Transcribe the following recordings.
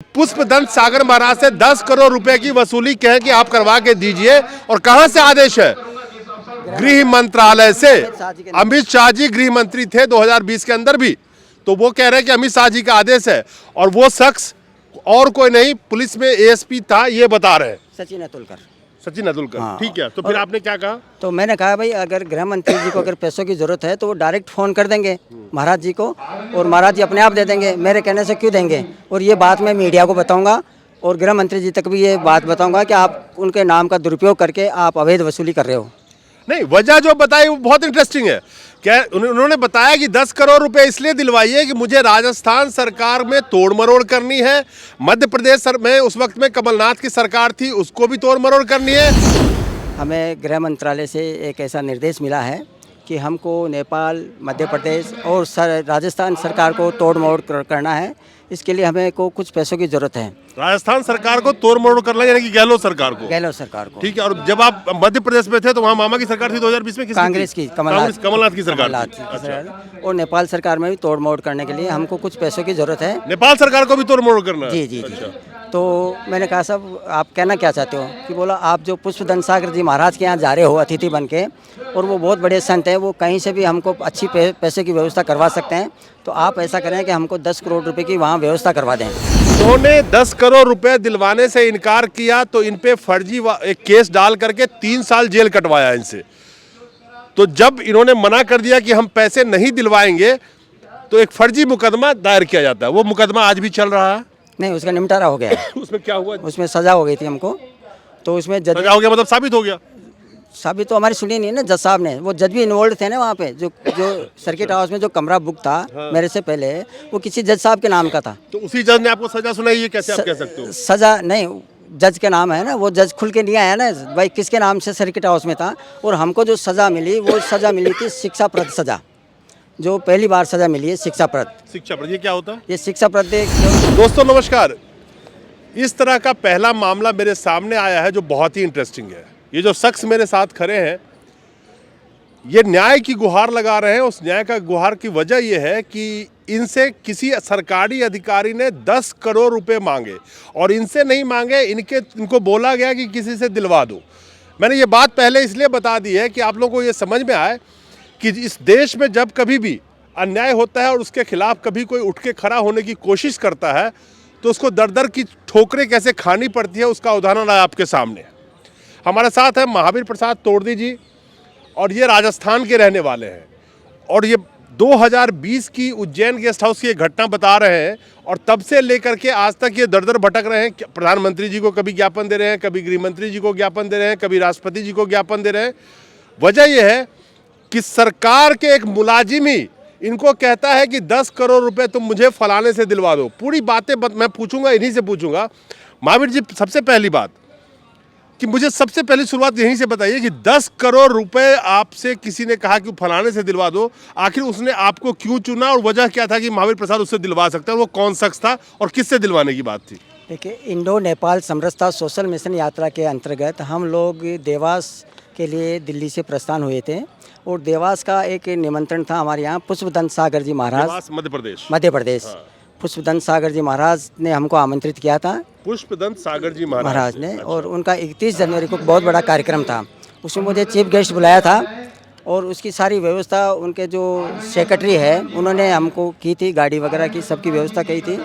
पुष्पदंत सागर महाराज से 10 करोड़ रुपए की वसूली कहें कि आप करवा के दीजिए। और कहां से आदेश है? गृह मंत्रालय से। अमित शाह जी गृह मंत्री थे 2020 के अंदर भी, तो वो कह रहे हैं कि अमित शाह जी का आदेश है और वो शख्स और कोई नहीं, पुलिस में एएसपी था, ये बता रहे हैं सचिन अतुलकर। सचिन अतुलकर। हाँ। ठीक है, तो फिर आपने क्या कहा? तो मैंने कहा भाई अगर गृह मंत्री जी को अगर पैसों की ज़रूरत है तो वो डायरेक्ट फ़ोन कर देंगे महाराज जी को और महाराज जी अपने आप दे देंगे, मेरे कहने से क्यों देंगे। और ये बात मैं मीडिया को बताऊंगा और गृह मंत्री जी तक भी ये बात बताऊंगा कि आप उनके नाम का दुरुपयोग करके आप अवैध वसूली कर रहे हो। नहीं, वजह जो बताई वो बहुत इंटरेस्टिंग है। क्या उन्होंने बताया कि 10 करोड़ रुपए इसलिए दिलवाइए कि मुझे राजस्थान सरकार में तोड़ मरोड़ करनी है, मध्य प्रदेश में उस वक्त में कमलनाथ की सरकार थी, उसको भी तोड़ मरोड़ करनी है। हमें गृह मंत्रालय से एक ऐसा निर्देश मिला है कि हमको नेपाल, मध्य प्रदेश और राजस्थान सरकार को तोड़ मोड़ करना है। इसके लिए हमें को कुछ पैसों की ज़रूरत है। राजस्थान सरकार को तोड़ मरोड़ करना यानी कि गहलोत सरकार को? गहलोत सरकार को। ठीक है। और जब आप मध्य प्रदेश में थे तो वहाँ मामा की सरकार थी 2020 में? किसकी? कांग्रेस की, कमलनाथ की सरकार थी। अच्छा। और नेपाल सरकार में भी तोड़ मोड़ करने के लिए हमको कुछ पैसों की ज़रूरत है। नेपाल सरकार को भी तोड़ मरोड़ करना है? जी जी जी। तो मैंने कहा साहब आप कहना क्या चाहते हो कि बोला आप जो पुष्पदंत सागर जी महाराज के यहाँ जा रहे हो अतिथि बन के, और वो बहुत बड़े संत हैं, वो कहीं से भी हमको अच्छी पैसे की व्यवस्था करवा सकते हैं, तो आप ऐसा करें कि हमको 10 करोड़ रुपए की वहाँ व्यवस्था करवा दें। उन्होंने 10 करोड़ रुपए दिलवाने से इनकार किया तो इन पे फर्जी एक केस डाल करके 3 साल जेल कटवाया इनसे। तो जब इन्होंने मना कर दिया कि हम पैसे नहीं दिलवाएंगे तो एक फर्जी मुकदमा दायर किया जाता है। वो मुकदमा आज भी चल रहा है? नहीं, उसका निपटारा हो गया। उसमें क्या हुआ? उसमें सजा हो गई थी हमको, तो उसमें जज सजा हो गया मतलब साबित हो गया? साबित तो हमारी सुनी नहीं ना जज साहब ने, वो जज भी इन्वॉल्व थे ना वहाँ पे। जो सर्किट हाउस में जो कमरा बुक था मेरे से पहले, वो किसी जज साहब के नाम का था। तो उसी जज ने आपको सजा सुनाई है? कैसे आप कह सकते हो? सजा नहीं, जज के नाम है ना, वो जज खुल के नहीं आया ना भाई किसके नाम से सर्किट हाउस में था। और हमको जो सज़ा मिली वो सज़ा मिली थी शिक्षाप्रद सज़ा, जो पहली बार सज़ा मिली है शिक्षाप्रद। शिक्षाप्रद ये क्या होता है? ये शिक्षाप्रद दोस्तों नमस्कार। इस तरह का पहला मामला मेरे सामने आया है जो बहुत ही इंटरेस्टिंग है। ये जो शख्स मेरे साथ खड़े हैं ये न्याय की गुहार लगा रहे हैं। उस न्याय का गुहार की वजह यह है कि इनसे किसी सरकारी अधिकारी ने 10 करोड़ रुपए मांगे और इनसे नहीं मांगे, इनको बोला गया कि किसी से दिलवा दो। मैंने ये बात पहले इसलिए बता दी है कि आप लोगों को ये समझ में आए कि इस देश में जब कभी भी अन्याय होता है और उसके खिलाफ कभी कोई उठ के खड़ा होने की कोशिश करता है तो उसको दर दर की ठोकरें कैसे खानी पड़ती है, उसका उदाहरण है आपके सामने। हमारे साथ है महावीर प्रसाद तोड़दी जी और ये राजस्थान के रहने वाले हैं और ये 2020 की उज्जैन गेस्ट हाउस की एक घटना बता रहे हैं और तब से लेकर के आज तक ये दर दर भटक रहे हैं। प्रधानमंत्री जी को कभी ज्ञापन दे रहे हैं, कभी गृह मंत्री जी को ज्ञापन दे रहे हैं, कभी राष्ट्रपति जी को ज्ञापन दे रहे हैं। वजह यह है कि सरकार के एक मुलाजिम ही इनको कहता है कि 10 करोड़ रुपए तुम मुझे फलाने से दिलवा दो। पूरी बातें मैं पूछूंगा, इन्हीं से पूछूंगा। महावीर जी, सबसे पहली बात कि मुझे सबसे पहली शुरुआत यहीं से बताइए कि 10 करोड़ रुपए आपसे किसी ने कहा कि फलाने से दिलवा दो, आखिर उसने आपको क्यों चुना और वजह क्या था कि महावीर प्रसाद उससे दिलवा सकता है? वो कौन शख्स था और किससे दिलवाने की बात थी? देखिए, इंडो नेपाल समरसता सोशल मिशन यात्रा के अंतर्गत हम लोग देवास के लिए दिल्ली से प्रस्थान हुए थे और देवास का एक निमंत्रण था हमारे यहाँ पुष्पदंत सागर जी महाराज, मध्य प्रदेश। हाँ। पुष्पदंत सागर जी महाराज ने हमको आमंत्रित किया था, पुष्पदंत सागर जी महाराज ने। अच्छा। और उनका 31 जनवरी को बहुत बड़ा कार्यक्रम था, उसमें मुझे चीफ गेस्ट बुलाया था और उसकी सारी व्यवस्था उनके जो सेक्रेटरी है उन्होंने हमको की थी, गाड़ी वगैरह की सबकी व्यवस्था की थी।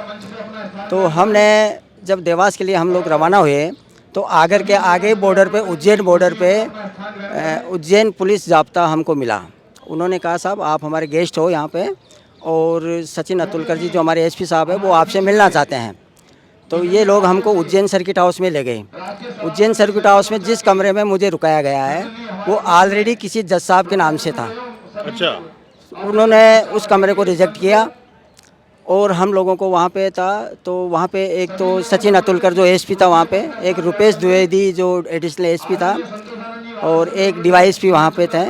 तो हमने जब देवास के लिए हम लोग रवाना हुए तो आगर के आगे बॉर्डर पे, उज्जैन बॉर्डर पे उज्जैन पुलिस जाब्ता हमको मिला। उन्होंने कहा साहब आप हमारे गेस्ट हो यहाँ पे और सचिन अतुलकर जी जो हमारे एसपी साहब है वो आपसे मिलना चाहते हैं। तो ये लोग हमको उज्जैन सर्किट हाउस में ले गए। उज्जैन सर्किट हाउस में जिस कमरे में मुझे रुकाया गया है वो ऑलरेडी किसी जज साहब के नाम से था। अच्छा। उन्होंने उस कमरे को रिजेक्ट किया और हम लोगों को वहाँ पे था, तो वहाँ पे एक तो सचिन अतुलकर जो एसपी था वहाँ पे, एक रुपेश द्विवेदी जो एडिशनल एसपी था और एक डीवाईएसपी वहाँ पे थे।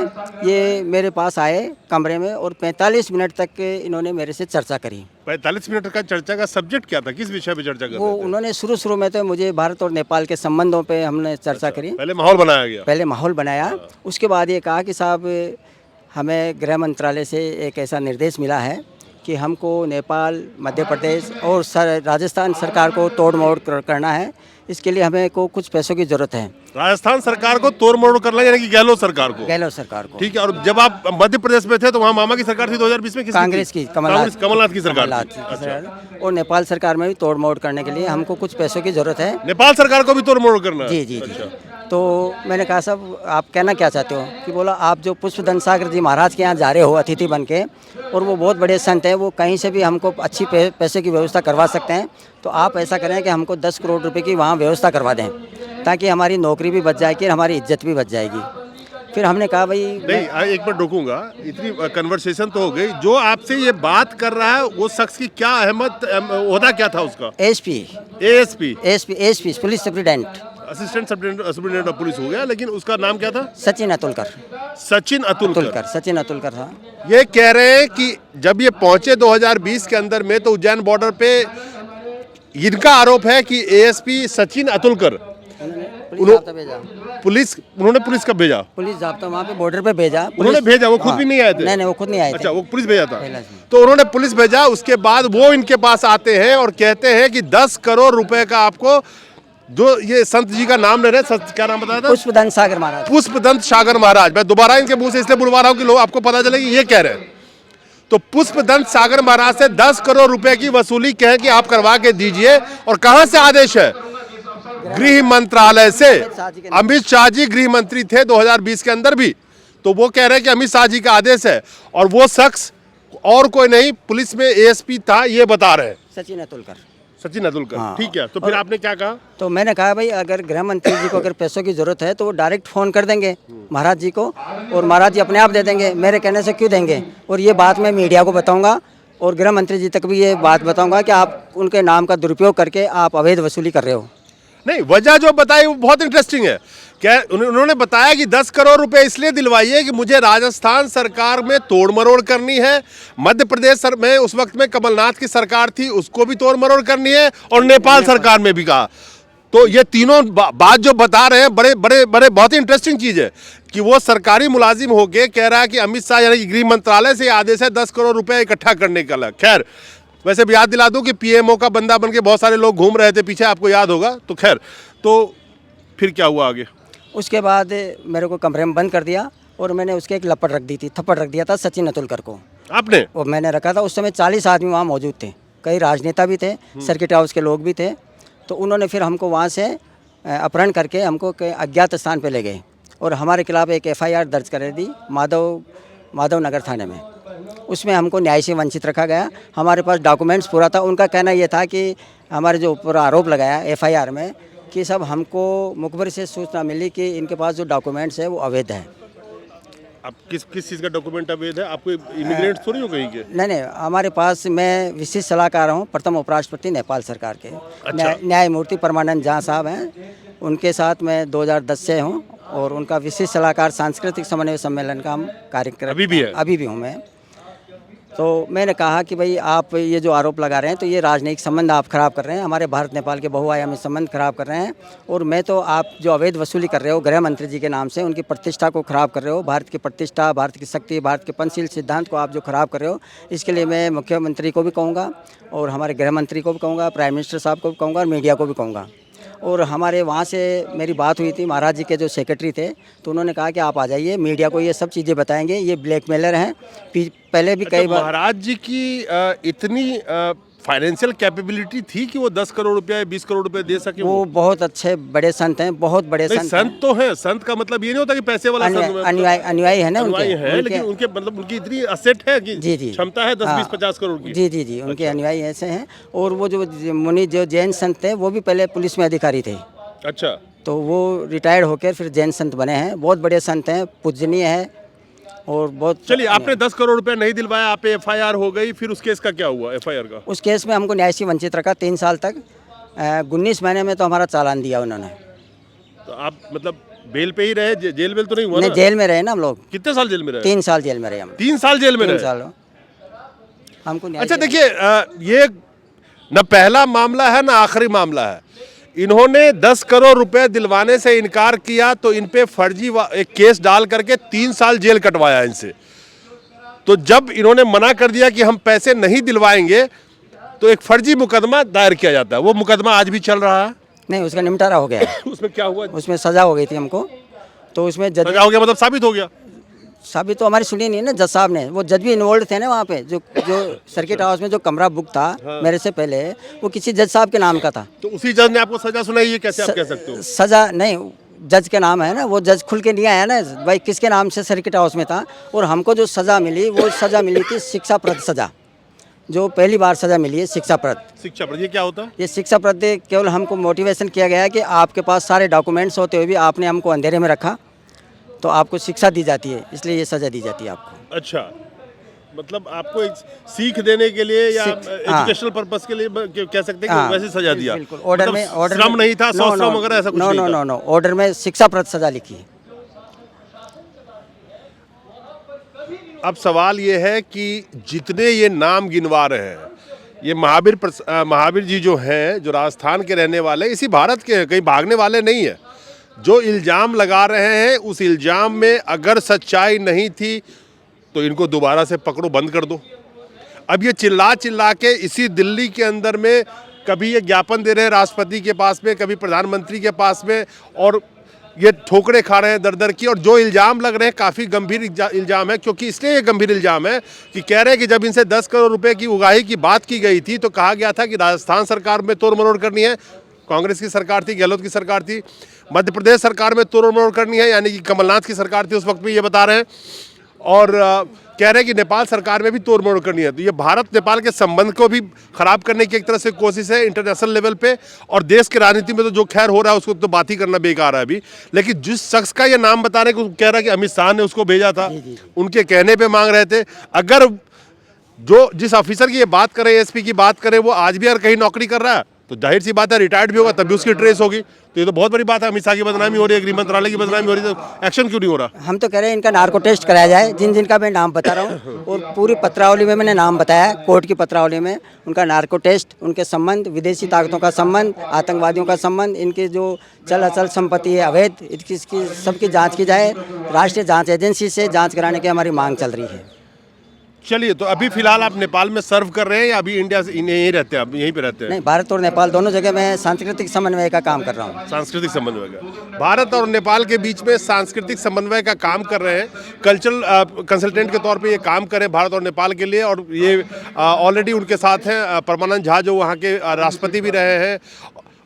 ये मेरे पास आए कमरे में और 45 मिनट तक इन्होंने मेरे से चर्चा करी। 45 मिनट का चर्चा का सब्जेक्ट क्या था? किस विषय पे चर्चा कर रहे थे? वो उन्होंने शुरू में तो मुझे भारत और नेपाल के संबंधों पे हमने चर्चा करी। पहले माहौल बनाया गया? पहले माहौल बनाया। उसके बाद ये कहा कि साहब हमें गृह मंत्रालय से एक ऐसा निर्देश मिला है कि हमको नेपाल, मध्य प्रदेश और राजस्थान सरकार को तोड़ मोड़ करना है। इसके लिए हमें को कुछ पैसों की ज़रूरत है। राजस्थान सरकार को तोड़ मोड़ करना यानी कि गहलोत सरकार को? गहलोत सरकार को। ठीक है। और जब आप मध्य प्रदेश में थे तो वहाँ मामा की सरकार थी 2020 में? कांग्रेस की, कमलनाथ की सरकार थी। अच्छा। और नेपाल सरकार में भी तोड़ मोड़ करने के लिए हमको कुछ पैसों की ज़रूरत है। नेपाल सरकार को भी तोड़ मोड़ करना है? जी जी जी। तो मैंने कहा साहब आप कहना क्या चाहते हो? कि बोला आप जो पुष्पदंत सागर जी महाराज के यहाँ जा रहे हो अतिथि बन के, और वो बहुत बड़े संत हैं, वो कहीं से भी हमको अच्छी पैसे की व्यवस्था करवा सकते हैं। तो आप ऐसा करें कि हमको 10 करोड़ रुपए की वहाँ व्यवस्था करवा दें, ताकि हमारी नौकरी भी बच जाएगी और हमारी इज्जत भी बच जाएगी। फिर हमने कहा भाई नहीं, एक बार रोकूंगा। इतनी कन्वर्सेशन तो हो गई, जो आपसे ये बात कर रहा है वो शख्स की क्या ओहदा क्या था उसका? ASP police superintendent, assistant superintendent of police हो गया, लेकिन उसका नाम क्या था? सचिन अतुलकर था। ये कह रहे हैं कि जब ये पहुंचे 2020 के अंदर में, तो उज्जैन बॉर्डर पे इनका आरोप है कि एएसपी सचिन अतुलकर उन्होंने पुलिस कब भेजा? पुलिस जाब्ता वहाँ पे बॉर्डर पे भेजा। उन्होंने भेजा, वो खुद भी नहीं आए थे? नहीं, वो खुद नहीं आए थे। अच्छा, वो पुलिस भेजा था। तो उन्होंने पुलिस भेजा, उसके बाद वो इनके पास आते हैं और कहते हैं कि 10 करोड़ रुपए का आपको, जो ये संत जी का नाम ले रहे हैं, क्या नाम बताया था? पुष्पदंत सागर महाराज। पुष्पदंत सागर महाराज। मैं दोबारा इनके मुंह से इसलिए बुलवा रहा हूँ कि लोग आपको पता चले कि ये कह रहे हैं। तो पुष्पदंत सागर महाराज से 10 करोड़ रुपए की वसूली कहे कि आप करवा के दीजिए। और कहां से आदेश है? गृह मंत्रालय से। अमित शाह जी गृह मंत्री थे 2020 के अंदर भी, तो वो कह रहे हैं कि अमित शाह जी का आदेश है। और वो शख्स और कोई नहीं, पुलिस में एएसपी था, ये बता रहे हैं। सचिन अतुलकर। हाँ। ठीक है। तो फिर आपने क्या कहा? तो मैंने कहा भाई अगर गृह मंत्री जी को अगर पैसों की जरूरत है तो वो डायरेक्ट फ़ोन कर देंगे महाराज जी को, और महाराज जी अपने आप दे देंगे, मेरे कहने से क्यों देंगे। और ये बात मैं मीडिया को बताऊंगा और गृह मंत्री जी तक भी ये बात बताऊंगा कि आप उनके नाम का दुरुपयोग करके आप अवैध वसूली कर रहे हो। नहीं, वजह जो बताई वो बहुत इंटरेस्टिंग है। क्या उन्होंने बताया कि 10 करोड़ रुपए इसलिए दिलवाइए कि मुझे राजस्थान सरकार में तोड़ मरोड़ करनी है, मध्य प्रदेश में उस वक्त में कमलनाथ की सरकार थी, उसको भी तोड़ मरोड़ करनी है, और नेपाल सरकार में भी कहा। तो ये तीनों बात जो बता रहे हैं, बड़े बड़े बड़े बहुत ही इंटरेस्टिंग चीज़ है कि वो सरकारी मुलाजिम हो के कह रहा है कि अमित शाह यानी कि गृह मंत्रालय से आदेश है 10 करोड़ रुपए इकट्ठा करने का। खैर, वैसे भी याद दिला दूं कि पीएमओ का बंदा बन के बहुत सारे लोग घूम रहे थे पीछे, आपको याद होगा। तो खैर, तो फिर क्या हुआ आगे? उसके बाद मेरे को कमरे में बंद कर दिया और मैंने उसके एक लपट रख दी थी, थप्पड़ रख दिया था सचिन अतुलकर को। आपने? और मैंने रखा था। उस समय 40 आदमी वहाँ मौजूद थे, कई राजनेता भी थे, सर्किट हाउस के लोग भी थे। तो उन्होंने फिर हमको वहाँ से अपहरण करके हमको अज्ञात स्थान पे ले गए और हमारे खिलाफ एक FIR दर्ज कर दी माधव नगर थाने में। उसमें हमको न्याय से वंचित रखा गया। हमारे पास डॉक्यूमेंट्स पूरा था। उनका कहना ये था कि हमारे जो पूरा आरोप लगाया FIR में कि सब हमको मुखबिर से सूचना मिली कि इनके पास जो डॉक्यूमेंट्स है वो अवैध है। अब किस चीज़ का डॉक्यूमेंट अवैध है? आपको इमिग्रेंट थोड़ी हो कहीं के? नहीं, हमारे पास, मैं विशेष सलाहकार हूँ प्रथम उपराष्ट्रपति नेपाल सरकार के। अच्छा। न्यायमूर्ति परमानंद झा साहब हैं, उनके साथ मैं 2010 से हूँ और उनका विशेष सलाहकार सांस्कृतिक समन्वय सम्मेलन का हम कार्यक्रम अभी भी हूँ मैं। तो मैंने कहा कि भाई आप ये जो आरोप लगा रहे हैं तो ये राजनयिक संबंध आप खराब कर रहे हैं, हमारे भारत नेपाल के बहुआयामी संबंध खराब कर रहे हैं। और मैं तो आप जो अवैध वसूली कर रहे हो गृह मंत्री जी के नाम से, उनकी प्रतिष्ठा को खराब कर रहे हो, भारत की प्रतिष्ठा, भारत की शक्ति, भारत के पंचशील सिद्धांत को आप जो खराब कर रहे हो, इसके लिए मैं मुख्यमंत्री को भी कहूँगा और हमारे गृह मंत्री को भी कहूँगा, प्राइम मिनिस्टर साहब को भी कहूँगा और मीडिया को भी कहूँगा। और हमारे वहाँ से मेरी बात हुई थी, महाराज जी के जो सेक्रेटरी थे, तो उन्होंने कहा कि आप आ जाइए, मीडिया को ये सब चीज़ें बताएंगे, ये ब्लैकमेलर हैं। पहले भी कई बार महाराज जी की इतनी फाइनेंशियल कैपेबिलिटी थी कि वो 10 करोड़ रुपया 20 करोड़ रुपए दे सके? वो बहुत अच्छे बड़े संत हैं, बहुत बड़े संत तो हैं। संत का मतलब ये नहीं होता कि पैसे वाला अनुयायी है ना उनके, लेकिन उनके मतलब उनकी इतनी असेट है कि जी क्षमता है 10-20-50 करोड़ की। जी उनके अनुयायी ऐसे हैं। और वो जो मुनि जो जैन संत थे वो भी पहले पुलिस में अधिकारी थे। अच्छा। तो वो रिटायर्ड होकर फिर जैन संत बने हैं, बहुत बड़े संत हैं, पूजनीय है और बहुत। चलिए, आपने 10 करोड़ रुपए नहीं दिलवाया, आप पे FIR हो गई, फिर उस केस का क्या हुआ? FIR का उस केस में हमको न्याय से वंचित रखा 3 साल तक। 19 महीने में तो हमारा चालान दिया उन्होंने। तो आप मतलब बेल पे ही रहे? जेल बेल तो नहीं हुआ ना? जेल में रहे ना हम लोग। कितने साल जेल में रहे? 3 साल जेल में रहे हम। 3 साल जेल में रहे? 3 साल हमको। अच्छा, देखिए, ये न पहला मामला है ना आखिरी मामला है। इन्होंने 10 करोड़ रुपए दिलवाने से इनकार किया तो इन पे फर्जी एक केस डाल करके 3 साल जेल कटवाया इनसे। तो जब इन्होंने मना कर दिया कि हम पैसे नहीं दिलवाएंगे तो एक फर्जी मुकदमा दायर किया जाता है। वो मुकदमा आज भी चल रहा है। नहीं, उसका निपटारा हो गया। उसमें क्या हुआ? उसमें सज़ा हो गई थी हमको, तो उसमें जज सजा हो गया मतलब साबित हो गया? साबित तो हमारी सुनी नहीं है ना, जज साहब ने। वो जज भी इन्वॉल्व थे ना वहाँ पे। जो सर्किट हाउस में जो कमरा बुक था मेरे से पहले, वो किसी जज साहब के नाम का था। तो उसी जज ने आपको सजा सुनाई, ये कैसे आप कह सकते हो? सज़ा नहीं, जज के नाम है ना, वो जज खुल के नहीं आया ना भाई किसके नाम से सर्किट हाउस में था। और हमको जो सज़ा मिली, वो सज़ा मिली थी शिक्षाप्रद सज़ा, जो पहली बार सज़ा मिली है शिक्षाप्रद। शिक्षाप्रद ये क्या होता है? ये शिक्षाप्रद केवल हमको मोटिवेशन किया गया है कि आपके पास सारे डॉक्यूमेंट्स होते हुए भी आपने हमको अंधेरे में रखा, तो आपको शिक्षा दी जाती है, इसलिए ये सज़ा दी जाती है आपको। अच्छा, मतलब आपको एक सीख देने के लिए या हाँ। एजुकेशनल पर्पस के लिए कह सकते हैं कि वैसे सजा दिया। बिल्कुल। ऑर्डर में श्रम नहीं था, सौश्रम वगैरह ऐसा कुछ नहीं था। नो, ऑर्डर में शिक्षाप्रद सज़ा लिखी है। अब सवाल ये है कि जितने ये नाम गिनवा रहे हैं, ये महावीर जी जो हैं, जो राजस्थान के रहने वाले, इसी भारत के हैं, कहीं भागने वाले नहीं है। जो इल्ज़ाम लगा रहे हैं, उस इल्ज़ाम में अगर सच्चाई नहीं थी तो इनको दोबारा से पकड़ो, बंद कर दो। अब ये चिल्ला के इसी दिल्ली के अंदर में कभी ये ज्ञापन दे रहे हैं राष्ट्रपति के पास में, कभी प्रधानमंत्री के पास में, और ये ठोकरे खा रहे हैं दर की। और जो इल्ज़ाम लग रहे हैं काफ़ी गंभीर इल्ज़ाम है, क्योंकि इसलिए ये गंभीर इल्ज़ाम है कि कह रहे हैं कि जब इनसे 10 करोड़ रुपए की उगाही की बात की गई थी तो कहा गया था कि राजस्थान सरकार में तोड़ मरोड़ करनी है, कांग्रेस की सरकार थी, गहलोत की सरकार थी। मध्य प्रदेश सरकार में तोड़ मरोड़ करनी है, यानी कि कमलनाथ की सरकार थी उस वक्त में, ये बता रहे हैं। और कह रहे हैं कि नेपाल सरकार में भी तोड़ मरोड़ करनी है। तो ये भारत नेपाल के संबंध को भी खराब करने की एक तरह से कोशिश है इंटरनेशनल लेवल पे। और देश की राजनीति में तो जो खैर हो रहा है उसको तो बात ही करना बेकार है अभी। लेकिन जिस शख्स का ये नाम बताने को कह रहा है कि अमित शाह ने उसको भेजा था, उनके कहने पे मांग रहे थे। अगर जो जिस ऑफिसर की ये बात करें, एएसपी की बात करें, वो आज भी अगर कहीं नौकरी कर रहा है तो जाहिर सी बात है रिटायर्ड भी होगा तब भी उसकी ट्रेस होगी। तो ये तो बहुत बड़ी बात है। अमित शाह की बदनामी हो रही है, गृह मंत्रालय की बदनामी हो रही है, तो एक्शन क्यों नहीं हो रहा? हम तो कह रहे हैं इनका नार्को टेस्ट कराया जाए, जिन का मैं नाम बता रहा हूँ। और पूरी पत्रावली में मैंने नाम बताया, कोर्ट की पत्रावली में उनका नार्को टेस्ट, उनके संबंध, विदेशी ताकतों का संबंध, आतंकवादियों का संबंध, इनके जो चल अचल संपत्ति है अवैध, इसकी सबकी जाँच की जाए। राष्ट्रीय जाँच एजेंसी से जाँच कराने की हमारी मांग चल रही है। चलिए, तो अभी फिलहाल आप नेपाल में सर्व कर रहे हैं या अभी इंडिया से यहीं रहते हैं? आप यहीं पे रहते हैं? नहीं, भारत और नेपाल दोनों जगह मैं सांस्कृतिक समन्वय का काम कर रहा हूँ। सांस्कृतिक समन्वय का, भारत और नेपाल के बीच में सांस्कृतिक समन्वय का काम कर रहे हैं, कल्चरल कंसल्टेंट के तौर पे ये काम करें भारत और नेपाल के लिए। और ये ऑलरेडी उनके साथ हैं परमानंद झा, जो वहाँ के राष्ट्रपति भी रहे हैं,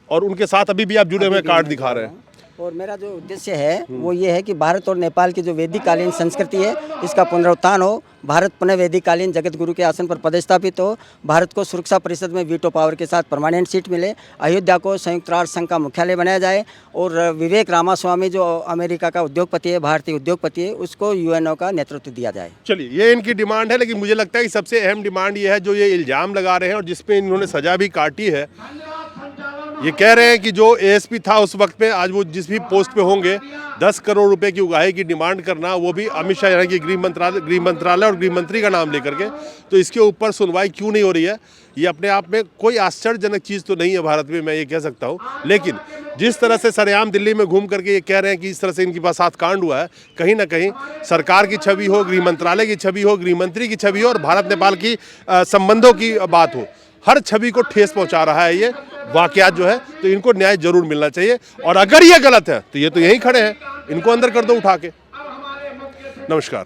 और उनके साथ अभी भी आप जुड़े हुए कार्ड दिखा रहे हैं। और मेरा जो उद्देश्य है वो ये है कि भारत और नेपाल की जो वैदिककालीन संस्कृति है, इसका पुनरुत्थान हो। भारत पुनः वैदिककालीन जगत गुरु के आसन पर पदस्थापित हो। भारत को सुरक्षा परिषद में वीटो पावर के साथ परमानेंट सीट मिले। अयोध्या को संयुक्त राष्ट्र संघ का मुख्यालय बनाया जाए। और विवेक रामास्वामी जो अमेरिका का उद्योगपति है, भारतीय उद्योगपति है, उसको यूएनओ का नेतृत्व दिया जाए। चलिए, ये इनकी डिमांड है। लेकिन मुझे लगता है कि सबसे अहम डिमांड ये है जो ये इल्ज़ाम लगा रहे हैं और जिसपे इन्होंने सजा भी काटी है। ये कह रहे हैं कि जो एएसपी था उस वक्त में, आज वो जिस भी पोस्ट पे होंगे, 10 करोड़ रुपए की उगाही की डिमांड करना, वो भी अमित शाह यानी कि गृह मंत्रालय और गृह मंत्री का नाम लेकर के, तो इसके ऊपर सुनवाई क्यों नहीं हो रही है? ये अपने आप में कोई आश्चर्यजनक चीज़ तो नहीं है भारत में, मैं ये कह सकता हूँ। लेकिन जिस तरह से सरेआम दिल्ली में घूम करके ये कह रहे हैं कि इस तरह से इनके पास साथ कांड हुआ है, कहीं ना कहीं सरकार की छवि हो, गृह मंत्रालय की छवि हो, गृह मंत्री की छवि हो, और भारत नेपाल की संबंधों की बात हो, हर छवि को ठेस पहुंचा रहा है ये वाकयात जो है। तो इनको न्याय जरूर मिलना चाहिए। और अगर ये गलत है तो ये तो यहीं खड़े हैं, इनको अंदर कर दो उठा के। नमस्कार।